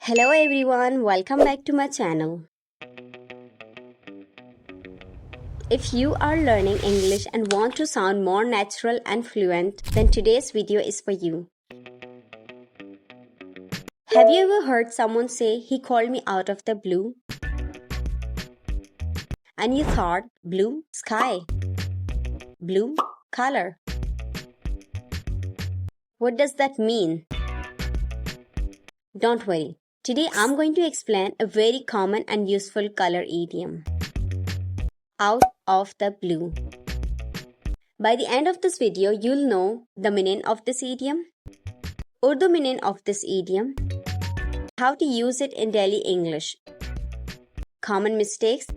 Hello everyone, welcome back to my channel. If you are learning English and want to sound more natural and fluent, then today's video is for you. Have you ever heard someone say, "He called me out of the blue"? And you thought, blue sky, blue color. What does that mean? Don't worry. Today I'm going to explain a very common and useful color idiom. Out of the blue. By the end of this video, you'll know the meaning of this idiom, Urdu meaning of this idiom, how to use it in daily English, common mistakes,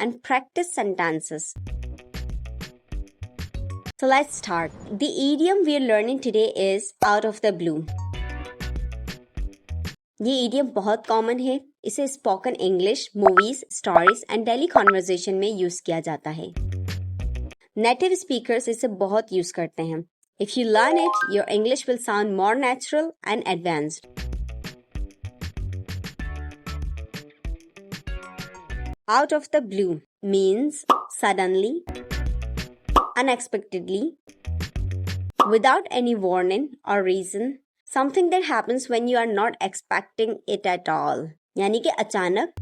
and practice sentences. So let's start. The idiom we're learning today is out of the blue. ये idiom बहुत common है. इसे spoken English, movies, stories and daily conversation में use किया जाता है. Native speakers इसे बहुत यूज करते हैं. If you learn it, your English will sound more natural and advanced. Out of the blue means suddenly, unexpectedly, without any warning or reason. Something that happens when you are not expecting it at all. यानी कि अचानक,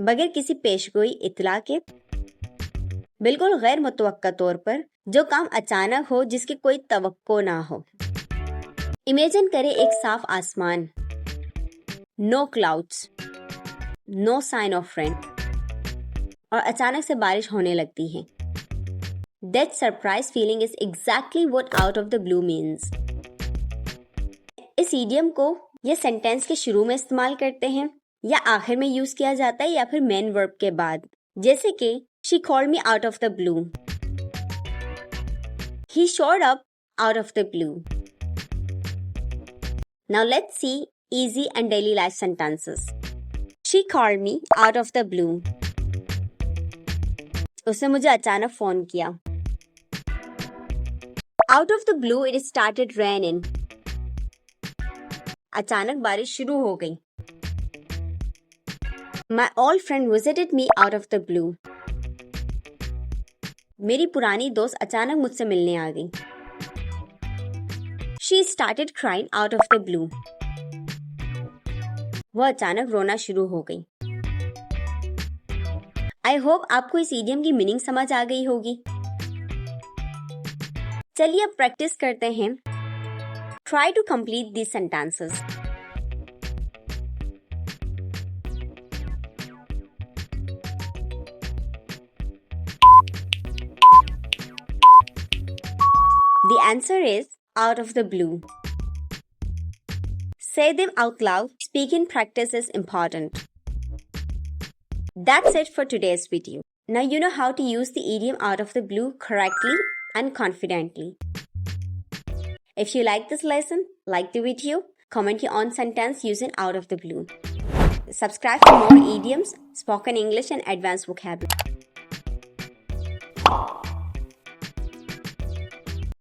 बगैर किसी पेशगोई इत्तला के, बिल्कुल गैर मुतवक्का तौर पर जो काम अचानक हो, जिसकी कोई तवक्को ना हो. इमेजिन करें एक साफ आसमान, no clouds, no sign of rain, और अचानक से बारिश होने लगती है. That surprise feeling is exactly what out of the blue means. इस इडियम को ये सेंटेंस के शुरू में इस्तेमाल करते हैं, या आखिर में यूज किया जाता है, या फिर मेन वर्ब के बाद. जैसे कि she called me out of the blue. He showed up out of the blue. Now let's see easy and daily life sentences. She called me out of the blue. उसने मुझे अचानक phone किया. Out of the blue it started raining. अचानक बारिश शुरू हो गई. My old friend visited me out of the blue. मेरी पुरानी दोस्त अचानक मुझसे मिलने आ गई. She started crying out of the blue. वह अचानक रोना शुरू हो गई. I hope आपको इस इडियम की मीनिंग समझ आ गई होगी. चलिए अब प्रैक्टिस करते हैं. Try to complete these sentences. The answer is out of the blue. Say them out loud. Speaking practice is important. That's it for today's video. Now you know how to use the idiom out of the blue correctly and confidently. If you like this lesson, like the video, comment your own sentence using out of the blue. Subscribe for more idioms, spoken English and advanced vocabulary.